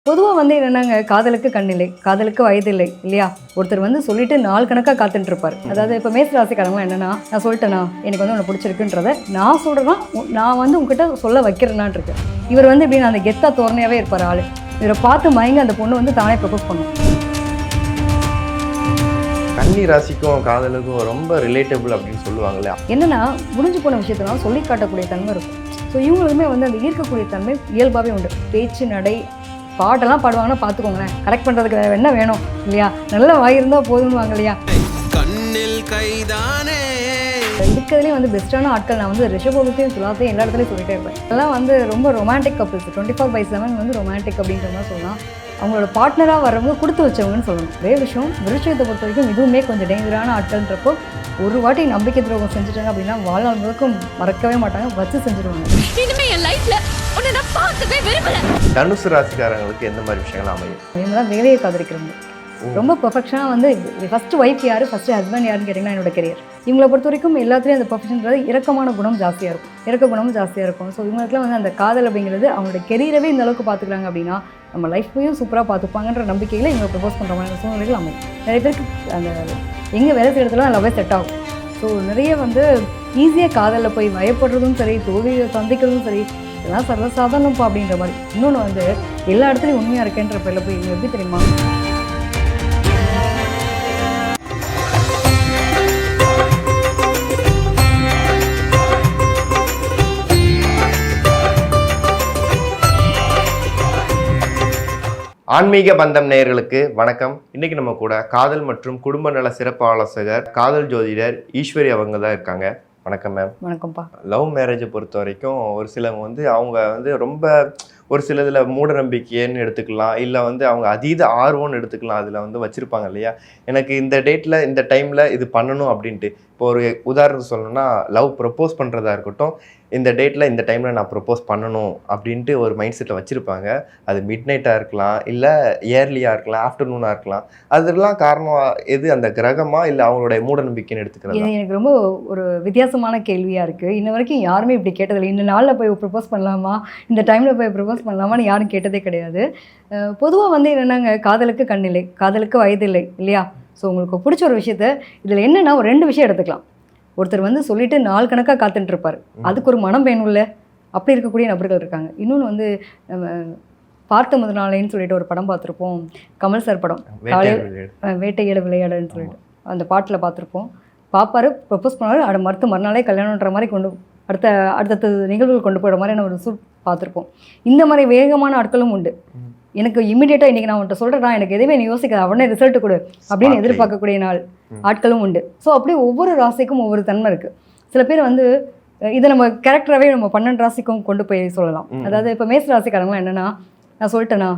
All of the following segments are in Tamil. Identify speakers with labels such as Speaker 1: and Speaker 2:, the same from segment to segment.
Speaker 1: பொதுவாக வந்து என்னென்னாங்க, காதலுக்கு கண்ணில்லை, காதலுக்கு வயதில்லை இல்லையா? ஒருத்தர் வந்து சொல்லிட்டு நாள் கணக்காக காத்துட்டு இருப்பார். அதாவது இப்போ மேச ராசிக்காரங்களாம் என்னன்னா, நான் சொல்லிட்டேனா எனக்கு வந்து உன்னை பிடிச்சிருக்குன்றதை நான் சொல்கிறேன்னா நான் வந்து உங்ககிட்ட சொல்ல வைக்கிறேனான் இருக்கு. இவர் வந்து இப்படின்னு அந்த கெத்தா தோரணையாகவே இருப்பார் ஆள். இவரை பார்த்து மயங்க அந்த பொண்ணு வந்து தானே ப்ரப்போஸ் பண்ணும்.
Speaker 2: கன்னி ராசிக்கும் காதலுக்கும் ரொம்ப ரிலேட்டபிள் அப்படின்னு சொல்லுவாங்களே.
Speaker 1: என்னன்னா, முடிஞ்சு போன விஷயத்தெல்லாம் சொல்லி காட்டக்கூடிய தன்மை இருக்கும். ஸோ இவங்களுமே வந்து அந்த ஈர்க்கக்கூடிய தன்மை இயல்பாகவே உண்டு. பேச்சு, நடை, பாட்டெல்லாம் பாடுவாங்கன்னா பார்த்துக்கோங்களேன். கரெக்ட் பண்ணுறதுக்கு என்ன வேணும் இல்லையா? நல்ல வாயிருந்தால் போதும்வாங்க இல்லையா?
Speaker 3: கண்ணில் கைதானே
Speaker 1: இருக்கிறதுலேயே வந்து பெஸ்ட்டான ஆட்கள் நான் வந்து ரிஷபத்தையும் துலாத்தையும் எல்லா இடத்துலையும் சொல்லிட்டே இருப்பேன். அதெல்லாம் வந்து ரொம்ப ரொமான்டிக் கப்பிள்ஸ். 24/7 வந்து ரொமான்டிக் அப்படின்ற மாதிரி சொல்லலாம். அவங்களோட பார்ட்னராக வரவங்க கொடுத்து வச்சவங்கன்னு சொல்லணும். ஒரே விஷயம், விருட்சத்தை பொறுத்த வரைக்கும் இதுவுமே கொஞ்சம் டேஞ்சரான ஆட்கள்ன்றப்போ ஒரு வாட்டி நம்பிக்கை துரோகம் செஞ்சுட்டாங்க அப்படின்னா வாழ்நாள் முழுக்கும் மறக்கவே மாட்டாங்க, வச்சு செஞ்சுருவாங்க.
Speaker 2: தனுசு ராசிக்காரங்களுக்கு எந்த மாதிரி விஷயங்கள் அமையும்?
Speaker 1: இவங்களாம் வேலையை காதலிக்கிறவங்க ரொம்ப பெர்ஃபெக்ஷனாக வந்து ஃபஸ்ட்டு ஒய்ஃப் யார், ஃபஸ்ட்டு ஹஸ்பண்ட் யாருன்னு கேட்டிங்கன்னா என்னோட கெரியர். இவங்களை பொறுத்த வரைக்கும் எல்லாத்துலேயும் அந்த பெர்ஃபெக்ஷன்றது இறக்கமான குணம் ஜாஸ்தியாக இருக்கும், இறக்க குணமும் ஜாஸ்தியாக இருக்கும். ஸோ இவங்களுக்குலாம் வந்து அந்த காதல் அப்படிங்கிறது அவங்களோட கெரியரவே இந்த அளவுக்கு பார்த்துக்கிறாங்க அப்படின்னா நம்ம லைஃப்பையும் சூப்பராக பார்த்துப்பாங்கன்ற நம்பிக்கையில் இவங்க ப்ரப்போஸ் பண்ணுற மாதிரி சூழ்நிலைகள் அமையும். நிறைய பேருக்கு அந்த எங்கே வேலை செய்கிற இடத்துல லவ்வே செட் ஆகும். ஸோ நிறைய வந்து ஈஸியாக காதலில் போய் பயப்படுறதும் சரி, தோல்வியை சந்திக்கிறதும் சரி, இதெல்லாம் சர்வசாதாரணப்பா அப்படின்ற மாதிரி. இன்னொன்று வந்து எல்லா இடத்துலையும் உண்மையாக இருக்கேன்ற பேரில் போய் இவங்க எப்படி தெரியுமா,
Speaker 2: ஆன்மீக பந்தம் நேயர்களுக்கு வணக்கம். இன்னைக்கு நம்ம கூட காதல் மற்றும் குடும்ப நல சிறப்பு ஆலோசகர், காதல் ஜோதிடர் ஈஸ்வரி அவங்க தான் இருக்காங்க. வணக்கம் மேம்.
Speaker 1: வணக்கம்ப்பா.
Speaker 2: லவ் மேரேஜை பொறுத்த வரைக்கும் ஒரு சிலவங்க வந்து அவங்க வந்து ரொம்ப ஒரு சில இதில் மூட நம்பிக்கைன்னு எடுத்துக்கலாம், இல்லை வந்து அவங்க அதீத ஆர்வம்னு எடுத்துக்கலாம். அதில் வந்து வச்சுருப்பாங்க இல்லையா, எனக்கு இந்த டேட்டில் இந்த டைமில் இது பண்ணணும் அப்படின்ட்டு. இப்போ ஒரு உதாரணம் சொல்லணும்னா, லவ் ப்ரப்போஸ் பண்ணுறதா இருக்கட்டும், இந்த டேட்டில் இந்த டைமில் நான் ப்ரப்போஸ் பண்ணணும் அப்படின்ட்டு ஒரு மைண்ட் செட்டில் வச்சுருப்பாங்க. அது மிட் நைட்டாக இருக்கலாம், இல்லை இயர்லியாக இருக்கலாம், ஆஃப்டர்நூனாக இருக்கலாம். அதெல்லாம் காரணம் எது? அந்த கிரகமாக இல்லை அவங்களுடைய மூட நம்பிக்கைன்னு எடுத்துக்கிறது?
Speaker 1: இது எனக்கு ரொம்ப ஒரு வித்தியாசமான கேள்வியாக இருக்குது. இன்ன வரைக்கும் யாருமே இப்படி கேட்டதில்லை. இந்த நாளில் போய் ப்ரப்போஸ் பண்ணலாமா, இந்த டைமில் போய் ப்ரப்போஸ் பண்ணலாமான்னு யாரும் கேட்டதே கிடையாது. பொதுவாக வந்து என்னென்னாங்க, காதலுக்கு கண்ணில்லை, காதலுக்கு வயதில்லை இல்லையா? ஸோ உங்களுக்கு பிடிச்ச ஒரு விஷயத்த இதில் என்னென்னா ஒரு 2 விஷயம் எடுத்துக்கலாம். ஒருத்தர் வந்து சொல்லிட்டு நாள் கணக்காக காத்துட்டு இருப்பார், அதுக்கு ஒரு மனம் வேணும்ல, அப்படி இருக்கக்கூடிய நபர்கள் இருக்காங்க. இன்னொன்று வந்து நம்ம பார்த்த முதல் நாளைன்னு சொல்லிட்டு ஒரு படம் பார்த்துருப்போம், கமல் சார் படம், காலையில் வேட்டையிட விளையாடுன்னு சொல்லிட்டு அந்த பாட்டில் பார்த்துருப்போம். பாப்பார், ப்ரப்போஸ் பண்ணார், அதை மறுநாளே கல்யாணன்ற மாதிரி அடுத்த நிகழ்வுகள் கொண்டு போகிற மாதிரியான ஒரு சூட் பார்த்துருப்போம். இந்த மாதிரி வேகமான ஆட்களும் உண்டு. எனக்கு இமீடியட்டாக இன்றைக்கி நான் உன்ட்ட சொல்கிறேன், எனக்கு எதுவுமே நீ யோசிக்க, உடனே ரிசல்ட் கொடு அப்படின்னு எதிர்பார்க்கக்கூடிய நாள் ஆட்களும் உண்டு. ஸோ அப்படியே ஒவ்வொரு ராசிக்கும் ஒவ்வொரு தன்மை இருக்குது. சில பேர் வந்து இதை நம்ம கேரக்டராகவே நம்ம 12 ராசிக்கும் கொண்டு போய் சொல்லலாம். அதாவது இப்போ மேச ராசிக்காரங்களாம் என்னென்னா, நான் சொல்லிட்டேனா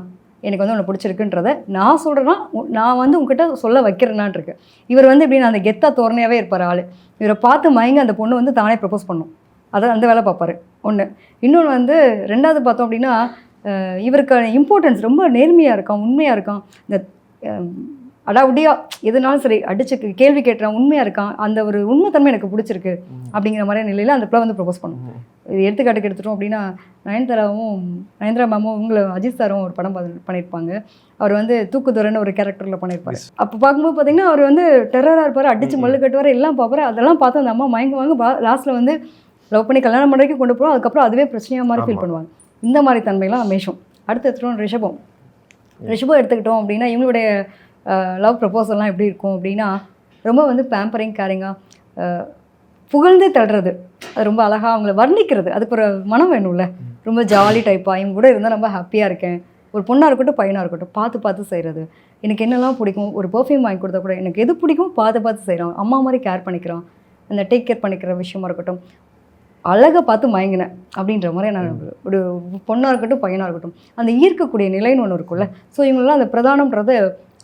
Speaker 1: எனக்கு வந்து உன்னை பிடிச்சிருக்குன்றதை நான் சொல்கிறேன்னா நான் வந்து உங்ககிட்ட சொல்ல வைக்கிறேனான் இருக்கு. இவர் வந்து இப்படின்னு அந்த கெத்தா தோரணையாகவே இருப்பார் ஆள். இவரை பார்த்து மயங்க அந்த பொண்ணு வந்து தானே ப்ரப்போஸ் பண்ணும். அதை அந்த வேலை பார்ப்பார் ஒன்று. இன்னொன்று வந்து 2வது பார்த்தோம் அப்படின்னா, இவருக்கான இம்பார்ட்டன்ஸ் ரொம்ப நேர்மையாக இருக்கான், உண்மையாக இருக்கான். இந்த அடாவுடியாக எதுனாலும் சரி அடிச்சு கேள்வி கேட்டுறான், உண்மையாக இருக்கான். அந்த ஒரு உண்மைத்தன்மை எனக்கு பிடிச்சிருக்கு அப்படிங்கிற மாதிரியான நிலையில் அந்த பிள்ளை வந்து ப்ரப்போஸ் பண்ணும். இது எடுத்துக்காட்டுக்கு எடுத்துட்டோம் அப்படின்னா, நயன்தாரா மேமும் உங்களை அஜித் சாரும் ஒரு படம் பண்ணியிருப்பாங்க. அவர் வந்து தூக்குதுறைன்னு ஒரு கேரக்டரில் பண்ணியிருப்பார். அப்போ பார்க்கும்போது பார்த்தீங்கன்னா அவர் வந்து டெரராக இருப்பார், அடித்து மல்லு கட்டுவார், எல்லாம் பார்ப்பார். அதெல்லாம் பார்த்து அந்த அம்மா மயங்குவாங்க. லாஸ்ட்டில் வந்து லவ் பண்ணி கல்யாணம் பண்ணுறதுக்கு கொண்டு போகிறோம். அதுக்கப்புறம் அதுவே பிரச்சனையாக மாதிரி ஃபீல் பண்ணுவாங்க. இந்த மாதிரி தன்மைலாம் மேஷம். அடுத்து எடுத்துகிட்டோம் ரிஷபம் எடுத்துக்கிட்டோம் அப்படின்னா, இவங்களுடைய லவ் ப்ரப்போசல்லாம் எப்படி இருக்கும் அப்படின்னா, ரொம்ப வந்து பேம்பரிங், கேரிங்காக, புகழ்ந்து தள்ளுறது, அது ரொம்ப அழகாக அவங்கள வர்ணிக்கிறது, அதுக்கு ஒரு மனம் வேணும்ல. ரொம்ப ஜாலி டைப்பாக இவங்க கூட இருந்தால் ரொம்ப ஹாப்பியாக இருக்கேன். ஒரு பொண்ணாக இருக்கட்டும் பையனாக இருக்கட்டும் பார்த்து செய்கிறது. எனக்கு என்னெல்லாம் பிடிக்கும், ஒரு பர்ஃப்யூம் வாங்கி கொடுத்தா கூட எனக்கு எது பிடிக்கும் பார்த்து செய்கிறான். அம்மா மாதிரி கேர் பண்ணிக்கிறான், அந்த டேக் கேர் பண்ணிக்கிற விஷயமா இருக்கட்டும், அழகை பார்த்து மயங்கினேன் அப்படின்ற மாதிரி நான் ஒரு பொண்ணாக இருக்கட்டும் பையனாக இருக்கட்டும் அந்த ஈர்க்கக்கூடிய நிலைன்னு ஒன்று இருக்கும்ல. ஸோ இவங்களாம் அந்த பிரதானம்ன்றது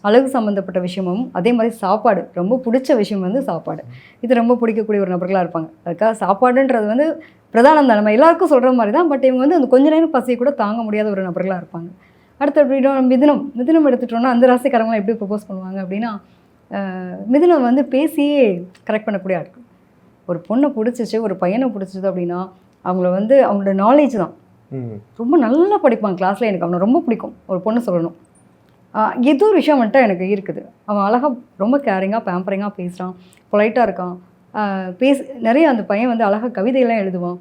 Speaker 1: அழகு சம்மந்தப்பட்ட விஷயமும், அதே மாதிரி சாப்பாடு ரொம்ப பிடிச்ச விஷயம் வந்து சாப்பாடு. இது ரொம்ப பிடிக்கக்கூடிய ஒரு நபர்களாக இருப்பாங்க. அதுக்காக சாப்பாடுன்றது வந்து பிரதானம் தான், நம்ம எல்லாருக்கும் சொல்கிற மாதிரி தான். பட் இவங்க வந்து அந்த கொஞ்ச நேரம் பசியை கூட தாங்க முடியாத ஒரு நபர்களாக இருப்பாங்க. அடுத்து அப்படின்னா மிதுனம் எடுத்துட்டோம்னா, அந்த ராசிக்காரங்களாம் எப்படி ப்ரப்போஸ் பண்ணுவாங்க அப்படின்னா, மிதுனம் வந்து பேசியே கரெக்ட் பண்ணக்கூடிய ஆட்கள். ஒரு பொண்ணை பிடிச்சிச்சு, ஒரு பையனை பிடிச்சிது அப்படின்னா அவங்கள வந்து அவங்களோட நாலேஜ் தான், ரொம்ப நல்லா படிப்பான் கிளாஸில். எனக்கு அவனை ரொம்ப பிடிக்கும். ஒரு பொண்ணு சொல்லணும், ஏதோ ஒரு விஷயம் வந்துட்டு எனக்கு இருக்குது. அவன் அழகாக ரொம்ப கேரிங்காக பேம்பரிங்காக பேசுகிறான், பொலைட்டாக இருக்கான். நிறைய அந்த பையன் வந்து அழகாக கவிதையெல்லாம் எழுதுவான்.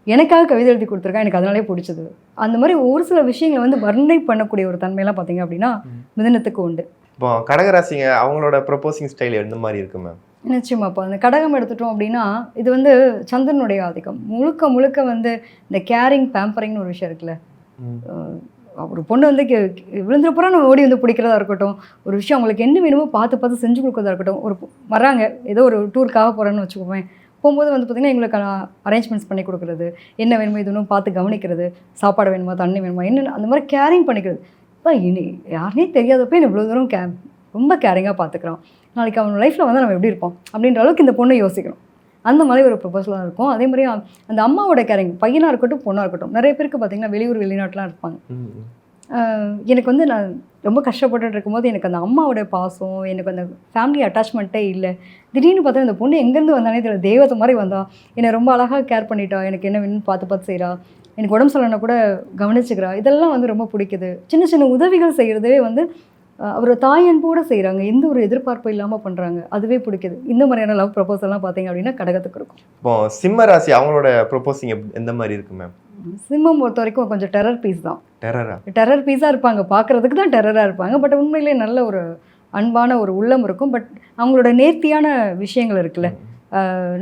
Speaker 1: எனக்காக கவிதை எழுதி கொடுத்துருக்கான். எனக்கு அதனாலே பிடிச்சது. அந்த மாதிரி ஒரு சில விஷயங்களை வந்து வர்ணனை பண்ணக்கூடிய ஒரு தன்மையெல்லாம் பார்த்தீங்க அப்படின்னா மிதுனத்துக்கு உண்டு.
Speaker 2: இப்போ கடகராசிங்க அவங்களோட ப்ரொபோசிங் ஸ்டைல் எந்த மாதிரி இருக்கு மேம்?
Speaker 1: நிச்சயமா. இப்போ அந்த கடகம் எடுத்துட்டோம் அப்படின்னா இது வந்து சந்திரனுடைய ஆதிக்கம். முழுக்க முழுக்க வந்து இந்த கேரிங் பேம்பரிங்னு ஒரு விஷயம் இருக்குல்ல. ஒரு பொண்ணு வந்து விழுந்துறப்புறம் நம்ம ஓடி வந்து பிடிக்கிறதா இருக்கட்டும், ஒரு விஷயம் அவங்களுக்கு என்ன வேணுமோ பார்த்து பார்த்து செஞ்சு கொடுக்குறதா இருக்கட்டும். ஒரு வராங்க, ஏதோ ஒரு டூருக்காக போகிறேன்னு வச்சுக்கோவேன். போகும்போது வந்து பார்த்திங்கன்னா எங்களுக்கு அரேஞ்ச்மெண்ட்ஸ் பண்ணி கொடுக்குறது, என்ன வேணுமோ இதுன்னு பார்த்து கவனிக்கிறது, சாப்பாடு வேணுமா தண்ணி வேணுமா என்னென்ன அந்த மாதிரி கேரிங் பண்ணிக்கிறது. இப்போ இனி யாருனே தெரியாதப்போ என்ன இவ்வளோ தூரம் ரொம்ப கேரிங்காக பார்த்துக்குறான். நாளைக்கு அவன் லைஃப்பில் வந்து நம்ம எப்படி இருப்போம் அப்படின்ற அளவுக்கு இந்த பொண்ணை யோசிக்கிறோம். அந்த மாதிரி ஒரு ப்ரொபோசலாக இருக்கும். அதே மாதிரி அந்த அம்மாவோட கேரிங் பையனாக இருக்கட்டும் பொண்ணாக இருக்கட்டும். நிறைய பேருக்கு பார்த்திங்கன்னா வெளிநாட்டுலாம் இருப்பாங்க. எனக்கு வந்து நான் ரொம்ப கஷ்டப்பட்டுட்டு இருக்கும்போது எனக்கு அந்த அம்மாவோட பாசம், எனக்கு அந்த ஃபேமிலி அட்டாச்மெண்ட்டே இல்லை. திடீர்னு பார்த்தா இந்த பொண்ணு எங்கேருந்து வந்தானே தெரியல, தெய்வத்தை மாதிரி வந்தா. என்னை ரொம்ப அழகாக கேர் பண்ணிட்டா, எனக்கு என்ன வேணும்னு பார்த்து செய்கிறா, எனக்கு உடம்பு சொல்லணும்னா கூட கவனிச்சுக்கிறா. இதெல்லாம் வந்து ரொம்ப பிடிக்குது. சின்ன சின்ன உதவிகள் செய்கிறதே வந்து அவர் தாய் அன்போட செய்கிறாங்க, எந்த ஒரு எதிர்பார்ப்பும் இல்லாமல் பண்ணுறாங்க. அதுவே பிடிக்குது. இந்த மாதிரியான லவ் ப்ரொபோசல்லாம் பார்த்தீங்க அப்படின்னா கடகத்துக்கு இருக்கும்.
Speaker 2: இப்போ சிம்ம ராசி அவங்களோட ப்ரொபோசிங் எந்த மாதிரி இருக்கு மேம்?
Speaker 1: சிம்மம் பொறுத்த வரைக்கும் கொஞ்சம் டெரர் பீஸ் தான்.
Speaker 2: டெரர்
Speaker 1: பீஸாக இருப்பாங்க, பார்க்குறதுக்கு தான் டெரராக இருப்பாங்க. பட் உண்மையிலே நல்ல ஒரு அன்பான ஒரு உள்ளம் இருக்கும். பட் அவங்களோட நேர்த்தியான விஷயங்கள் இருக்குல்ல,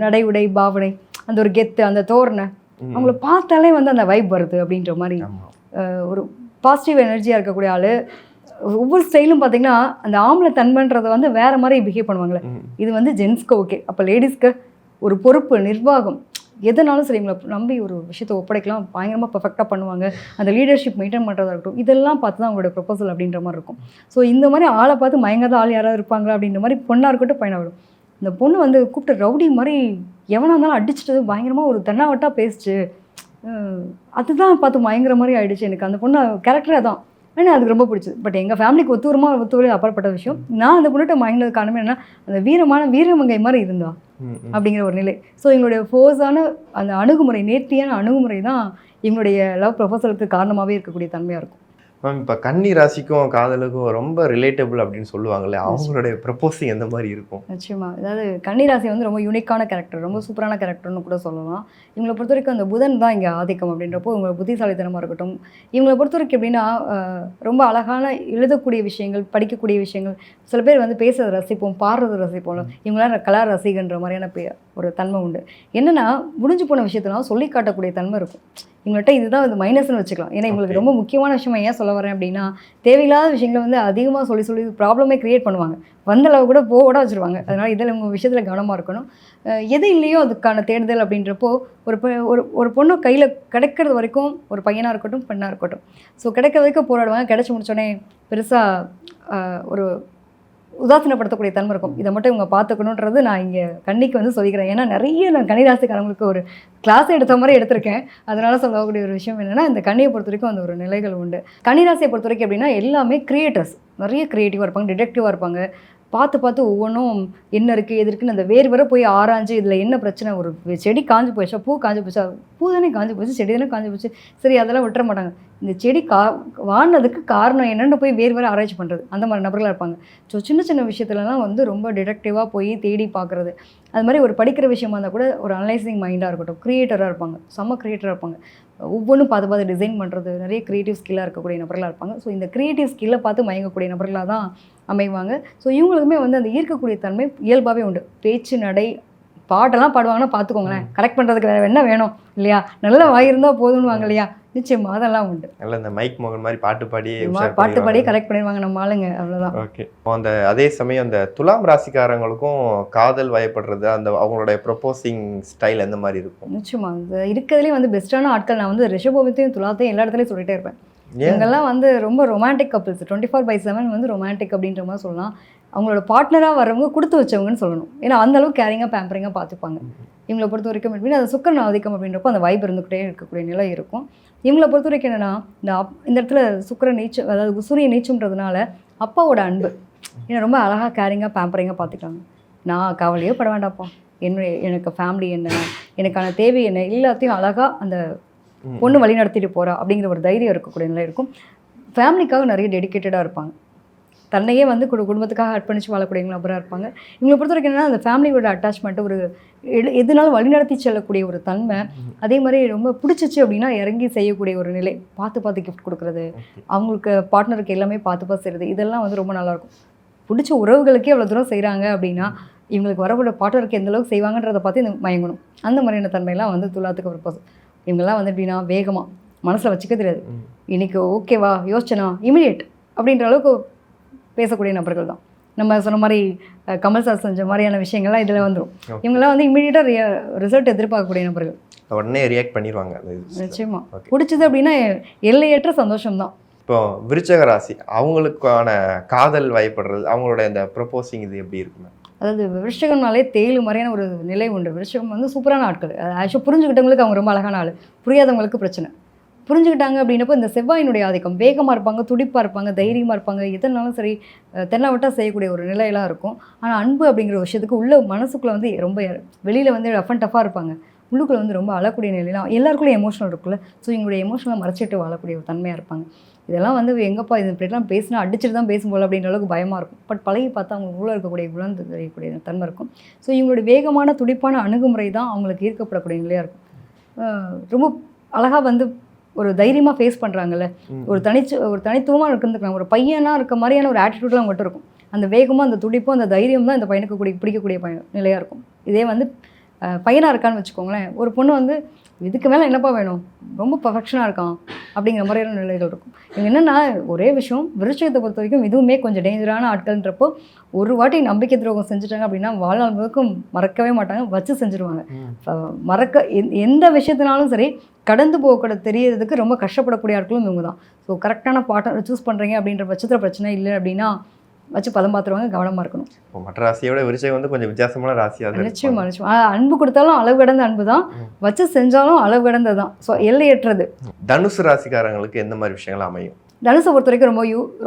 Speaker 1: நடை உடை பாவனை, அந்த ஒரு கெத்து, அந்த தோரணை, அவங்கள பார்த்தாலே வந்து அந்த வைப் வருது அப்படின்ற மாதிரி ஒரு பாசிட்டிவ் எனர்ஜியாக இருக்கக்கூடிய ஆள். ஒவ்வொரு ஸ்டைலும் பார்த்தீங்கன்னா அந்த ஆம்பளை தன்மைன்றதை வந்து வேறு மாதிரி பிஹேவ் பண்ணுவாங்களே. இது வந்து ஜென்ஸ்க்கு ஓகே. அப்போ லேடிஸ்க்கு ஒரு பொறுப்பு, நிர்வாகம், எதனாலும் சரி இவங்களை நம்பி ஒரு விஷயத்தை ஒப்படைக்கலாம், பயங்கரமாக பர்ஃபெக்டாக பண்ணுவாங்க. அந்த லீடர்ஷிப் மெயின்டைன் பண்ணுறதா இருக்கட்டும், இதெல்லாம் பார்த்து தான் அவங்களோட ப்ரொபோசல் அப்படின்ற மாதிரி இருக்கும். ஸோ இந்த மாதிரி ஆளை பார்த்து மயங்காத ஆள் யாராவது இருப்பாங்களா அப்படின்ற மாதிரி பொண்ணாக இருக்கட்டும் பையனாக வரும். இந்த பொண்ணு வந்து கூப்பிட்டு ரவுடி மாதிரி எவனாக இருந்தாலும் அடிச்சுட்டு பயங்கரமாக ஒரு தென்னாவட்டாக பேசிச்சு, அதுதான் பார்த்து பயங்கர மாதிரி ஆகிடுச்சு. எனக்கு அந்த பொண்ணு கேரக்டரே தான். ஆனால் அதுக்கு ரொம்ப பிடிச்சது. பட் எங்கள் ஃபேமிலிக்கு ஒத்துவரே அப்பாற்பட்ட விஷயம். நான் அந்த பொண்ணுகிட்ட மயங்கினது காரணமே என்னன்னா அந்த வீரமங்கை மாதிரி இருந்தா அப்படிங்கிற ஒரு நிலை. ஸோ எங்களுடைய ஃபோர்ஸான அந்த அணுகுமுறை, நேர்த்தியான அணுகுமுறை தான் எங்களுடைய லவ் ப்ரொபோசலுக்கு காரணமாகவே இருக்கக்கூடிய தன்மையாக இருக்கும்.
Speaker 2: மேம் இப்போ கன்னி ராசிக்கும் காதலுக்கும் ரொம்ப ரிலேட்டபிள் அப்படின்னு சொல்லுவாங்கல்ல, அவங்களுடைய ப்ரப்போசிங் எந்த மாதிரி இருக்கும்?
Speaker 1: நிச்சயமாக. அதாவது கன்னி ராசி வந்து ரொம்ப யூனிக்கான கேரக்டர், ரொம்ப சூப்பரான கேரக்டர்னு கூட சொல்லலாம். இவங்களை பொறுத்த வரைக்கும் அந்த புதன் தான் இங்கே ஆதிக்கம் அப்படின்றப்போ இவங்களை புத்திசாலித்தனமாக இருக்கட்டும். இவங்களை பொறுத்த வரைக்கும் எப்படின்னா ரொம்ப அழகான எழுதக்கூடிய விஷயங்கள், படிக்கக்கூடிய விஷயங்கள், சில பேர் வந்து பேசுறதை ரசிப்போம், பாடுறதை ரசிப்போம். இவங்களாம் கலா ரசிகன்ற மாதிரியான ஒரு தன்மை உண்டு. என்னென்னா முடிஞ்சு போன விஷயத்தெல்லாம் சொல்லி காட்டக்கூடிய தன்மை இருக்கும் இவங்கள்ட்ட. இதுதான் வந்து மைனஸ்ன்னு வச்சுக்கலாம். ஏன்னா இவங்களுக்கு ரொம்ப முக்கியமான விஷயம் ஏன் சொல்ல வரேன் அப்படின்னா, தேவையில்லாத விஷயங்களை வந்து அதிகமாக சொல்லி ப்ராப்ளமே க்ரியேட் பண்ணுவாங்க, வந்தளவு கூட போட வச்சுருவாங்க. அதனால் இதில் உங்கள் விஷயத்தில் கவனமாக இருக்கணும். எது இல்லையோ அதுக்கான தேடுதல் அப்படின்றப்போ ஒரு பொண்ணு கையில் கிடைக்கிறது வரைக்கும், ஒரு பையனாக இருக்கட்டும் பெண்ணாக இருக்கட்டும், ஸோ கிடைக்கிற வரைக்கும் போராடுவாங்க. கிடச்சி முடிச்சோடனே பெருசாக ஒரு உதாசீனப்படுத்தக்கூடிய தன்மை இருக்கும். இதை மட்டும் இவங்க பார்த்துக்கணுன்றது நான் இங்கே கன்னிக்கு வந்து சொல்லிக்கிறேன். ஏன்னா நிறைய நான் கன்னிராசிக்காரங்களுக்கு ஒரு கிளாஸ் எடுத்த மாதிரி எடுத்திருக்கேன். அதனால் சொல்லக்கூடிய ஒரு விஷயம் என்னென்னா, இந்த கன்னியை பொறுத்த வரைக்கும் அந்த ஒரு நிலைகள் உண்டு. கன்னிராசியை பொறுத்த வரைக்கும் எப்படின்னா எல்லாமே கிரியேட்டர்ஸ், நிறைய க்ரியேட்டிவாக இருப்பாங்க, டிடெக்டிவாக இருப்பாங்க. பார்த்து ஒவ்வொன்றும் என்ன இருக்குது எது இருக்குன்னு அந்த வேறு வரை போய் ஆராய்ஞ்சு இதில் என்ன பிரச்சனை, ஒரு செடி காஞ்சு போயிடுச்சா, பூ காஞ்சு போச்சா, பூ தானே காஞ்சு போச்சு, செடி தானே காஞ்சு போச்சு, சரி அதெல்லாம் விட்டுற மாட்டாங்க. இந்த செடி வாழ்னதுக்கு காரணம் என்னென்னு போய் வேறு வரை ஆராய்ச்சி பண்ணுறது, அந்த மாதிரி நபர்களாக இருப்பாங்க. ஸோ சின்ன விஷயத்துலலாம் வந்து ரொம்ப டிடெக்டிவாக போய் தேடி பார்க்குறது. அது மாதிரி ஒரு படிக்கிற விஷயமா இருந்தால் கூட ஒரு அனலைசிங் மைண்டாக இருக்கட்டும், க்ரியேட்டராக இருப்பாங்க, செம்ம க்ரியேட்டராக இருப்பாங்க. ஒவ்வொன்றும் பார்த்து டிசைன் பண்ணுறது, நிறைய க்ரியேட்டிவ் ஸ்கில்லாக இருக்கக்கூடிய நபர்களாக இருப்பாங்க. ஸோ இந்த க்ரியேட்டிவ் ஸ்கில்லை பார்த்து மயங்கக்கூடிய நபர்களாக தான் அமைவாங்க. ஸோ இவங்களுக்குமே வந்து அந்த ஈர்க்கக்கூடிய தன்மை இயல்பாகவே உண்டு. பேச்சு, நடை, பாட்டெல்லாம் பாடுவாங்கன்னா பார்த்துக்கோங்களேன், கரெக்ட் பண்ணுறதுக்கு வேறு என்ன வேணும் இல்லையா, நல்ல வாயிருந்தால் போதும்னுவாங்க இல்லையா, நிச்சயமாக அதெல்லாம் உண்டு.
Speaker 2: நல்ல இந்த மைக் மோகன் மாதிரி பாட்டு
Speaker 1: பாடியே கரெக்ட் பண்ணிடுவாங்க நம்ம ஆளுங்க, அவ்வளோதான்.
Speaker 2: ஓகே. அந்த அதே சமயம் அந்த துலாம் ராசிக்காரங்களுக்கும் காதல் வயப்படுறது, அந்த அவங்களுடைய ப்ரொபோசிங் ஸ்டைல் எந்த மாதிரி இருக்கும்?
Speaker 1: நிச்சயமாக அது இருக்கிறதுலேயே வந்து பெஸ்ட்டான ஆட்கள். நான் வந்து ரிஷபத்தையும் துலாத்தையும் எல்லா இடத்துலையும் சொல்லிட்டே இருப்பேன். இவங்கெல்லாம் வந்து ரொம்ப ரொமான்டிக் கப்பிள்ஸ், 24/7 வந்து ரொமான்டிக் அப்படின்ற மாதிரி சொல்லலாம். அவங்களோட பார்ட்னராக வரவங்க கொடுத்து வச்சவங்கன்னு சொல்லணும். ஏன்னா அந்தளவுக்கு கேரிங்காக பேம்பரிங்காக பார்த்துப்பாங்க. இவங்களை பொறுத்த வரைக்கும் எப்படின்னா அது சுக்கிரன் ஆதிக்கம் அப்படின்றப்போ அந்த வைப் இருந்துக்கிட்டே இருக்கக்கூடிய நிலை இருக்கும். இவங்களை பொறுத்த வரைக்கும் என்னென்னா இந்த இடத்துல சுக்கிரன் நீச்சம், அதாவது சூரியன் நீச்சம்ன்றதுனால அப்பாவோட அன்பு, ஏன்னா ரொம்ப அழகாக கேரிங்காக பேம்பரிங்காக பார்த்துக்காங்க. நான் கவலையே பட வேண்டாப்பா, எனக்கு ஃபேமிலி என்ன, எனக்கான தேவை என்ன, எல்லாத்தையும் அழகாக அந்த பொண்ணு வழி நடத்திட்டு போகிறா அப்படிங்கிற ஒரு தைரியம் இருக்கக்கூடிய நிலை இருக்கும். ஃபேமிலிக்காக நிறைய டெடிக்கேட்டடாக இருப்பாங்க. தன்னையே வந்து குடும்பத்துக்காக அர்ப்பணிச்சு வாழக்கூடிய நபராக இருப்பாங்க. இவங்களை பொறுத்த வரைக்கும் என்னன்னா, அந்த ஃபேமிலியோட அட்டாச்மெண்ட்டு ஒரு எதுனாலும் வழிநடத்தி செல்லக்கூடிய ஒரு தன்மை. அதே மாதிரி ரொம்ப பிடிச்சிச்சு அப்படின்னா இறங்கி செய்யக்கூடிய ஒரு நிலை. பார்த்து கிஃப்ட் கொடுக்குறது, அவங்களுக்கு பார்ட்னருக்கு எல்லாமே பார்த்து செய்கிறது, இதெல்லாம் வந்து ரொம்ப நல்லாயிருக்கும். பிடிச்ச உறவுகளுக்கே அவ்வளோ தூரம் செய்கிறாங்க அப்படின்னா இவங்களுக்கு வரக்கூடிய பார்ட்னருக்கு எந்த அளவுக்கு செய்வாங்கன்றதை பார்த்து இந்த மயங்கணும். அந்த மாதிரியான தன்மையெல்லாம் வந்து துலாத்துக்கு ப்ரப்போஸ். இவங்கெல்லாம் வந்து எப்படின்னா வேகமாக மனசில் வச்சுக்க தெரியாது. இன்றைக்கி ஓகேவா யோசிச்சனா இமிடியேட் அப்படின்ற அளவுக்கு பேசக்கூடிய நபர்கள் தான். நம்ம சொன்ன மாதிரி கமல் சார் செஞ்ச மாதிரியான விஷயங்கள்லாம் இதில் வந்துடும். இவங்கெல்லாம் வந்து இமீடியட்டாக ரிசல்ட் எதிர்பார்க்கக்கூடிய நபர்கள்.
Speaker 2: உடனே ரியாக்ட் பண்ணிடுவாங்க.
Speaker 1: நிச்சயமா பிடிச்சது அப்படின்னா எல்லையற்ற சந்தோஷம் தான்.
Speaker 2: இப்போ விருச்சக ராசி அவங்களுக்கான காதல் வயப்படுறது, அவங்களோட இந்த ப்ரப்போசிங் இது எப்படி இருக்குங்க?
Speaker 1: அதாவது விருஷகம்னாலே தேயிலு மாதிரியான ஒரு நிலை உண்டு. விருஷகம் வந்து சூப்பரான ஆட்கள். ஆக்சுவலாக புரிஞ்சுக்கிட்டவங்களுக்கு அவங்க ரொம்ப அழகான ஆள், புரியாதவங்களுக்கு பிரச்சனை. புரிஞ்சுக்கிட்டாங்க அப்படின்னப்போ இந்த செவ்வாயினுடைய ஆதிக்கம், வேகமாக இருப்பாங்க, துடிப்பாக இருப்பாங்க, தைரியமாக இருப்பாங்க, எதனாலும் சரி தென்னாவட்டாக செய்யக்கூடிய ஒரு நிலையெல்லாம் இருக்கும். ஆனால் அன்பு அப்படிங்கிற விஷயத்துக்கு உள்ள மனசுக்குள்ளே வந்து ரொம்ப வெளியில் வந்து ரஃப் அண்ட் டஃப்பாக இருப்பாங்க, உள்ளுக்குள்ளே வந்து ரொம்ப அழக்கூடிய நிலையெல்லாம் எல்லாருக்குள்ளே எமோஷனல் இருக்குல்ல. ஸோ இவங்களுடைய எமோஷனலை மறைச்சிட்டு வாழக்கூடிய ஒரு தன்மையாக இருப்பாங்க. இதெல்லாம் வந்து எங்கப்பா இது இப்படிலாம் பேசினா அடிச்சுட்டு தான் பேசும் போல் அப்படின்ற அளவுக்கு பயமாக இருக்கும். பட் பழகி பார்த்தா அவங்க உள்ள இருக்கக்கூடிய உணர்ந்து தெரியக்கூடிய தன்மை இருக்கும். ஸோ இவங்களுடைய வேகமான துடிப்பான அணுகுமுறை தான் அவங்களுக்கு ஈர்க்கப்படக்கூடிய நிலையாக இருக்கும். ரொம்ப அழகாக வந்து ஒரு தைரியமாக ஃபேஸ் பண்ணுறாங்கல்ல, ஒரு தனித்துவமாக இருந்துக்கலாம். ஒரு பையனாக இருக்க மாதிரியான ஒரு ஆட்டிடியூட்லாம் அவங்கள்ட்ட இருக்கும். அந்த வேகமும் அந்த துடிப்பும் அந்த தைரியம் தான் இந்த பையனுக்கு பிடிக்கக்கூடிய நிலையாக இருக்கும். இதே வந்து பையனாக இருக்கான்னு வச்சுக்கோங்களேன், ஒரு பொண்ணு வந்து இதுக்கு மேலே என்னப்பா வேணும், ரொம்ப பர்ஃபெக்ஷனாக இருக்கான் அப்படிங்கிற மாதிரியான நிலைகள் இருக்கும். இவங்க என்னென்னா ஒரே விஷயம், விருச்சிகத்தை பொறுத்த வரைக்கும் இதுவுமே கொஞ்சம் டேஞ்சரான ஆட்கள்ன்றப்போ ஒரு வாட்டி நம்பிக்கை துரோகம் செஞ்சுட்டாங்க அப்படின்னா வாழ்நாள் முழுக்கும் மறக்கவே மாட்டாங்க, வச்சு செஞ்சுருவாங்க. எந்த விஷயத்தினாலும் சரி கடந்து போகக்கூட தெரியறதுக்கு ரொம்ப கஷ்டப்படக்கூடிய ஆட்களும் இவங்க தான். ஸோ கரெக்டான பார்ட்னர் சூஸ் பண்ணுறீங்க அப்படின்ற பட்சத்தில் பிரச்சனை இல்லை அப்படின்னா வச்சு பதம் பார்த்துருவாங்க, கவனமாக இருக்கணும்.
Speaker 2: இப்போ மற்ற ராசியோட விருச்சிகம் வந்து கொஞ்சம் வித்தியாசமான ராசியாக
Speaker 1: நிச்சயமா. அன்பு கொடுத்தாலும் அளவு கடந்த அன்பு தான், வச்சு செஞ்சாலும் அளவு கடந்தது தான். ஸோ எல்லையற்றது.
Speaker 2: தனுசு ராசிக்காரங்களுக்கு எந்த மாதிரி விஷயங்கள் அமையும்?
Speaker 1: தனுசை பொறுத்த வரைக்கும்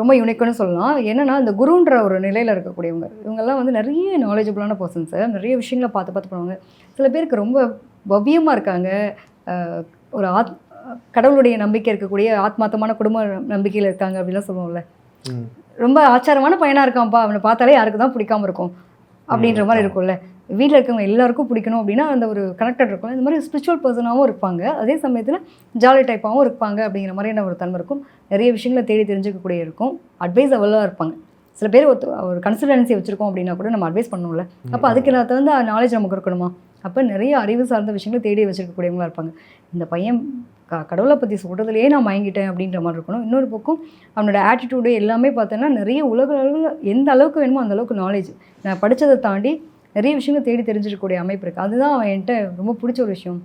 Speaker 1: ரொம்ப யூனிக்குன்னு சொல்லலாம். என்னன்னா இந்த குருன்ற ஒரு நிலையில் இருக்கக்கூடியவங்க, இவங்கெல்லாம் வந்து நிறைய நாலேஜபிளான பர்சன்ஸு, நிறைய விஷயங்களை பார்த்து பண்ணுவாங்க. சில பேருக்கு ரொம்ப பவ்யமாக இருக்காங்க, ஒரு கடவுளுடைய நம்பிக்கை இருக்கக்கூடிய ஆத்மார்த்தமான குடும்ப நம்பிக்கையில் இருக்காங்க அப்படின்லாம் சொல்லுவோம்ல. ரொம்ப ஆச்சாரமான பையனாக இருக்கான்ப்பா, அவனை பார்த்தாலே யாருக்கு தான் பிடிக்காமல் இருக்கும் அப்படின்ற மாதிரி இருக்கும்ல. வீட்டில் இருக்கவங்க எல்லாருக்கும் பிடிக்கணும் அப்படின்னா அந்த ஒரு கனெக்டட் இருக்கும். இந்த மாதிரி ஸ்பிரிச்சுவல் பர்சனாகவும் இருப்பாங்க, அதே சமயத்தில் ஜாலி டைப்பாகவும் இருப்பாங்க அப்படிங்கிற மாதிரியான ஒரு தன்மை இருக்கும். நிறைய விஷயங்களை தேடி தெரிஞ்சுக்கக்கூடிய இருக்கும். அட்வைஸ் அவ்வளோவா இருப்பாங்க. சில பேர் ஒரு கன்சல்டன்சி வச்சுருக்கோம் அப்படின்னா கூட நம்ம அட்வைஸ் பண்ணணும்ல. அப்போ அதுக்கு எல்லாத்த வந்து நாலேஜ் நமக்கு இருக்கணுமா? அப்போ நிறைய அறிவு சார்ந்த விஷயங்களை தேடி வச்சுருக்கக்கூடியவங்களாக இருப்பாங்க. இந்த பையன் கடவுளை பற்றி சொல்கிறதுலையே நான் மயங்கிட்டேன் அப்படின்ற மாதிரி இருக்கணும். இன்னொரு பக்கம் அவனோட ஆட்டிடியூடு எல்லாமே பார்த்தோன்னா நிறைய உலக அளவில் எந்த அளவுக்கு வேணுமோ அந்த அளவுக்கு நாலேஜ், நான் படித்ததை தாண்டி நிறைய விஷயங்கள் தேடி தெரிஞ்சிருக்கக்கூடிய அமைப்பு இருக்குது. அதுதான் அவன் என்கிட்ட ரொம்ப பிடிச்ச ஒரு விஷயம்.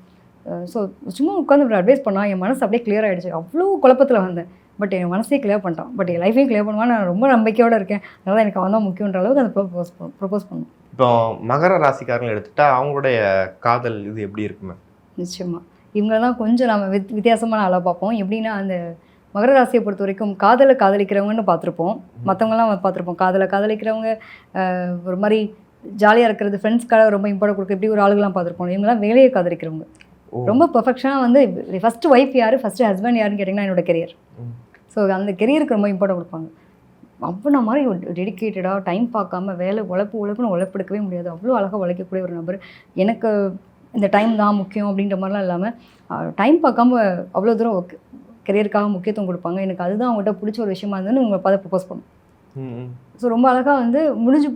Speaker 1: ஸோ சும்மா உட்காந்து ஒரு அட்வைஸ் பண்ணால் என் மனசு அப்படியே கிளியர் ஆகிடுச்சு. அவ்வளோ குழப்பத்தில் வந்தேன், பட் என் மனசே கிளியர் பண்ணிட்டான். பட் என் லைஃபையும் கிளியர் பண்ணுவான்னு நான் ரொம்ப நம்பிக்கையோடு இருக்கேன். அதனால் எனக்கு அவன் தான் முக்கியன்ற அளவுக்கு அதை ப்ரொப்போஸ் பண்ணும்.
Speaker 2: இப்போ மகர ராசிக்காரங்களை எடுத்துட்டா அவங்களுடைய காதல் இது எப்படி இருக்குமே?
Speaker 1: நிச்சயமாக இவங்களெல்லாம் கொஞ்சம் நம்ம வித்தியாசமான ஆளாக பார்ப்போம். எப்படின்னா அந்த மகர ராசியை பொறுத்த வரைக்கும் காதலிக்கிறவங்கன்னு பார்த்துருப்போம், மற்றவங்களாம் பார்த்துருப்போம். காதலிக்கிறவங்க ஒரு மாதிரி ஜாலியாக இருக்கிறது, ஃப்ரெண்ட்ஸ்க்காக ரொம்ப இம்பார்ட்டன்ட் கொடுக்க இப்படி ஒரு ஆளுகள்லாம் பார்த்துருப்போம். இவங்கெல்லாம் வேலையை காதலிக்கிறவங்க, ரொம்ப பர்ஃபெக்ஷனாக வந்து ஃபஸ்ட்டு ஒய்ஃப் யார், ஃபஸ்ட்டு ஹஸ்பண்ட் யாருன்னு கேட்டிங்கன்னா என்னோட கெரியர். ஸோ அந்த கெரியருக்கு ரொம்ப இம்பார்ட்டன்ட் கொடுப்பாங்க. அவ்வளோ மாதிரி டெடிக்கேட்டடாக டைம் பார்க்காம வேலை உழைப்புன்னு உழைப்பெடுக்கவே முடியாது. அவ்வளோ அழகாக உழைக்கக்கூடிய ஒரு நபர். எனக்கு இந்த டைம் தான் முக்கியம் அப்படின்ற மாதிரிலாம் இல்லாமல் டைம் பார்க்காம அவ்வளோ தூரம் கெரியருக்காக முக்கியத்துவம் கொடுப்பாங்க. எனக்கு அதுதான் அவங்கள்ட்ட பிடிச்ச ஒரு விஷயமா இருந்ததுன்னு உங்களை பார்த்து ப்ரப்போஸ் பண்ணும். ஸோ ரொம்ப அழகாக வந்து முடிஞ்சு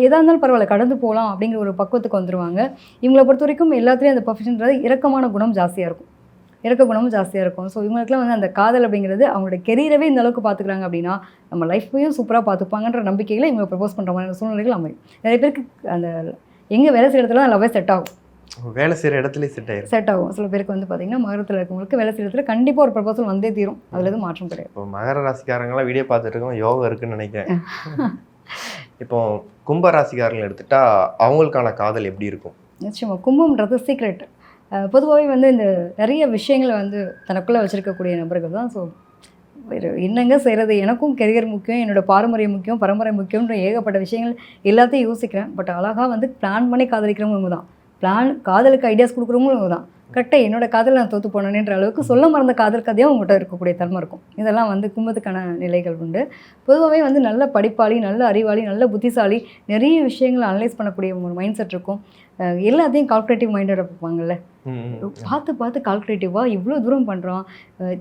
Speaker 1: எதாக இருந்தாலும் பரவாயில்ல கடந்து போகலாம் அப்படிங்கிற ஒரு பக்குவத்துக்கு வந்துடுவாங்க. இவங்களை பொறுத்த வரைக்கும் எல்லாத்துலேயும் அந்த ப்ரொஃபஷன்றது இறக்கமான குணம் ஜாஸ்தியாக இருக்கும், இறக்க குணமும் ஜாஸ்தியாக இருக்கும். ஸோ இவங்களுக்குலாம் வந்து அந்த காதல் அப்படிங்கிறது அவங்களோட கெரியரவே இந்த அளவுக்கு பார்த்துக்கிறாங்க அப்படின்னா நம்ம லைஃப்பையும் சூப்பராக பார்த்துப்பாங்கன்ற நம்பிக்கையில் இவங்க ப்ரப்போஸ் பண்ணுற மாதிரி சூழ்நிலைகள் அமையும். நிறைய பேருக்கு அந்த எங்கே வேலை செய்கிற இடத்துல லவ்வே செட் ஆகும்,
Speaker 2: வேலை செய்கிற இடத்துலேயே செட் ஆகும்.
Speaker 1: சில பேருக்கு வந்து பார்த்தீங்கன்னா மகரத்தில் இருக்கவங்களுக்கு வேலை செய்கிற இடத்துல கண்டிப்பாக ஒரு ப்ரப்போசல் வந்தே தீரும், அதில் எதுவும் மாற்றம் கிடையாது.
Speaker 2: இப்போ மகர ராசிக்காரங்களாம் வீடியோ பார்த்துட்டு இருக்கோம், யோகா இருக்குன்னு நினைக்கிறேன். இப்போ கும்ப ராசிக்காரங்களை எடுத்துட்டா அவங்களுக்கான காதல் எப்படி இருக்கும்?
Speaker 1: நிச்சயமாக கும்பம்ன்றது சீக்ரெட். பொதுவாகவே வந்து இந்த நிறைய விஷயங்களை வந்து தனக்குள்ளே வச்சுருக்கக்கூடிய நபர்கள் தான். ஸோ என்னங்க செய்கிறது, எனக்கும் கெரியர் முக்கியம், என்னோடய பாரம்பரியம் முக்கியம், பரம்பரை முக்கியன்ற ஏகப்பட்ட விஷயங்கள் எல்லாத்தையும் யோசிக்கிறேன். பட் அழகாக வந்து பிளான் பண்ணி காதலிக்கிறவங்க தான் காதலுக்கு ஐடியாஸ் கொடுக்குறவங்களும் தான். கரெக்டாக என்னோட காதல் நான் தோற்று போனேன்ற அளவுக்கு சொல்ல மறந்த காதல் கதையாக உங்கள்கிட்ட இருக்கக்கூடிய தன்மை இருக்கும். இதெல்லாம் வந்து கும்பத்துக்கான நிலைகள் உண்டு. பொதுவாகவே வந்து நல்ல படிப்பாளி, நல்ல அறிவாளி, நல்ல புத்திசாலி, நிறைய விஷயங்களை அனலைஸ் பண்ணக்கூடிய ஒரு மைண்ட் செட் இருக்கும். எல்லாத்தையும் கால்குலேட்டிவ் மைண்டோட பார்ப்பாங்கல்ல, பார்த்து பார்த்து கால்குலேட்டிவாக இவ்வளோ தூரம் பண்ணுறான்,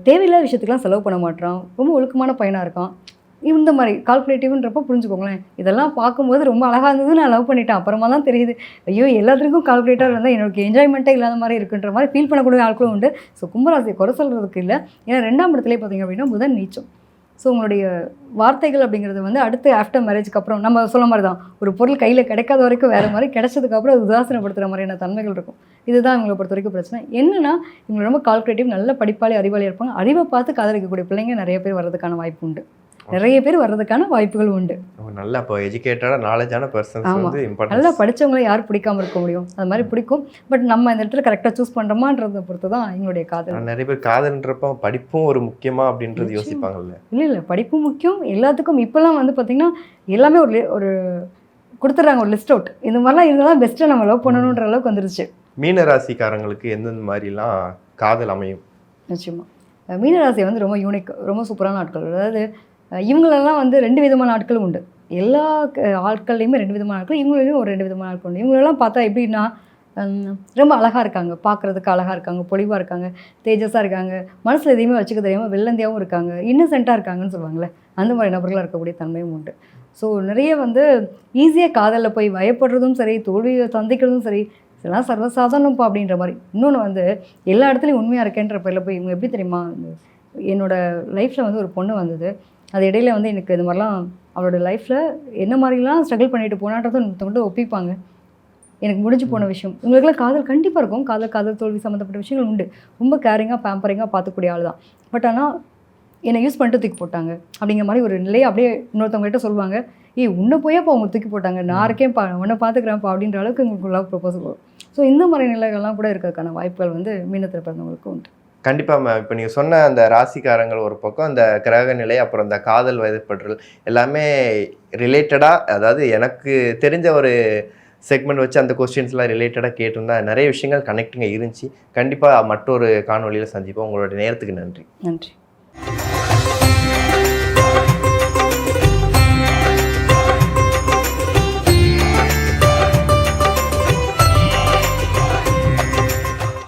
Speaker 1: தேவையில்லாத விஷயத்துக்குலாம் செலவு பண்ண மாட்டான், ரொம்ப ஒழுக்கமான பையனாக இருக்கான், இந்த மாதிரி கால்குலேட்டிவ்ன்றப்போ புரிஞ்சுக்கோங்களேன். இதெல்லாம் பார்க்கும்போது ரொம்ப அழகாக இருந்தது, நான் லவ் பண்ணிட்டேன். அப்புறமா தான் தெரியுது, ஐயோ எல்லாத்துக்கும் கால்குலேட்டர் இருந்தால் எனக்கு என்ஜாய்மெண்ட்டே இல்லாத மாதிரி இருக்குன்ற மாதிரி ஃபீல் பண்ணக்கூடிய ஆட்களும் உண்டு. ஸோ கும்பராசியை குறை சொல்கிறதுக்கு இல்லை. ஏன்னா 2ஆம் இடத்துலேயே பார்த்தீங்க அப்படின்னா புதன் நீச்சம். ஸோ உங்களுடைய வார்த்தைகள் அப்படிங்கிறது வந்து அடுத்து ஆஃப்டர் மேரேஜ்க்கு அப்புறம் நம்ம சொல்ல மாதிரி தான், ஒரு பொருள் கையில் கிடைக்காத வரைக்கும் வேறு மாதிரி, கிடைச்சதுக்கப்புறம் அது உதாசனப்படுத்துகிற மாதிரியான தன்மைகள் இருக்கும். இதுதான் இவங்களை பொறுத்த வரைக்கும் பிரச்சனை. என்னென்னா இவங்க ரொம்ப கால்குலேட்டிவ், நல்ல படிப்பாளி, அறிவாளியாக இருப்பாங்க. அறிவை பார்த்து காதலிக்கக்கூடிய பிள்ளைங்க நிறைய பேர் வர்றதுக்கான வாய்ப்பு உண்டு. நிறைய பேர் வர்றதுக்கான வாய்ப்புகள் உண்டு.
Speaker 2: நல்லா இப்போ எஜுகேட்டடாக நாலேஜான பர்சன்ஸ் வந்து இம்பார்ட்டன்ட்.
Speaker 1: நல்லா படித்தவங்களை யார் பிடிக்காம இருக்க முடியும்? அது மாதிரி பிடிக்கும். பட் நம்ம இந்த இடத்துல கரெக்டாக சூஸ் பண்ணுறோமான்றதை பொறுத்து தான் எங்களுடைய காதல்.
Speaker 2: நிறைய பேர் காதல்ன்றப்போ படிப்பும் ஒரு முக்கியமா அப்படின்றது யோசிப்பாங்கல்ல.
Speaker 1: இல்லை படிப்பும் முக்கியம் எல்லாத்துக்கும். இப்போல்லாம் வந்து பார்த்திங்கன்னா எல்லாமே ஒரு கொடுத்துட்றாங்க, ஒரு லிஸ்ட் அவுட். இந்த மாதிரிலாம் இருந்தால் தான் பெஸ்ட்டாக நம்ம லவ் பண்ணணுன்ற அளவுக்கு வந்துருச்சு.
Speaker 2: மீனராசிக்காரங்களுக்கு எந்தெந்த மாதிரிலாம் காதல் அமையும்?
Speaker 1: நிச்சயமாக மீனராசி வந்து ரொம்ப யூனிக், ரொம்ப சூப்பரான ஆட்கள். அதாவது இவங்களெல்லாம் வந்து 2 விதமான ஆட்களும் உண்டு. எல்லா ஆட்கள்லையுமே 2 விதமான ஆட்கள், இவங்களையும் ஒரு 2 விதமான ஆட்கள் உண்டு. இவங்களெல்லாம் பார்த்தா எப்படின்னா ரொம்ப அழகாக இருக்காங்க, பார்க்குறதுக்கு அழகாக இருக்காங்க, பொலிவாக இருக்காங்க, தேஜஸாக இருக்காங்க, மனசில் எதையுமே வச்சுக்க தெரியாமல் வெள்ளந்தியாகவும் இருக்காங்க, இன்னசென்ட்டாக இருக்காங்கன்னு சொல்லுவாங்களே, அந்த மாதிரி நபர்களாக இருக்கக்கூடிய தன்மையும் உண்டு. ஸோ நிறைய வந்து ஈஸியாக காதலில் போய் பயப்படுறதும் சரி, தோல்வியை சந்திக்கிறதும் சரி, இதெல்லாம் சர்வசாதாரணப்பா அப்படின்ற மாதிரி. இன்னொன்று வந்து எல்லா இடத்துலையும் உண்மையாக இருக்கேன்ற பேரில் போய் இவங்க எப்படி தெரியுமா, என்னோடய லைஃப்பில் வந்து ஒரு பொண்ணு வந்தது. அது இடையில வந்து எனக்கு இது மாதிரிலாம் அவளோட லைஃப்பில் என்ன மாதிரிலாம் ஸ்ட்ரகிள் பண்ணிட்டு போனான்றதை மற்றவங்கள்ட்ட ஒப்பிப்பாங்க. எனக்கு முடிஞ்சு போன விஷயம். இவங்களுக்குலாம் காதல் கண்டிப்பாக இருக்கும். காதல் தோல்வி சம்மந்தப்பட்ட விஷயங்கள் உண்டு. ரொம்ப கேரிங்காக பேம்பரிங்காக பார்த்துக்கூடிய ஆள் தான். பட் ஆனால் என்னை யூஸ் பண்ணிட்டு தூக்கி போட்டாங்க அப்படிங்கிற மாதிரி ஒரு நிலையை அப்படியே இன்னொருத்தவங்ககிட்ட சொல்லுவாங்க. உன்னை போயப்போ அவங்க தூக்கி போட்டாங்க, நான் இருக்கேன்ப்பா, உன்னை பார்த்துக்கிறேன்ப்பா அப்படின்ற அளவுக்கு உங்களுக்கு லவ் ப்ரொபோசல் வரும். ஸோ இந்த மாதிரி நிலைகள்லாம் கூட இருக்கிறதுக்கான வாய்ப்புகள் வந்து மீனத்தில் பிறந்தவங்களுக்கு உண்டு.
Speaker 2: கண்டிப்பாக மேம். இப்போ நீங்கள் சொன்ன அந்த ராசிக்காரங்கள் ஒரு பக்கம், அந்த கிரக நிலை, அப்புறம் அந்த காதல் வயதுப்பற்றல் எல்லாமே ரிலேட்டடாக, அதாவது எனக்கு தெரிஞ்ச ஒரு செக்மெண்ட் வச்சு அந்த கொஸ்டின்ஸ்லாம் ரிலேட்டடாக கேட்டிருந்தா நிறைய விஷயங்கள் கனெக்டிங்காக இருந்துச்சு. கண்டிப்பாக மற்றொரு காணொலியில் சந்திப்போம். உங்களோட நேரத்துக்கு நன்றி.
Speaker 1: நன்றி.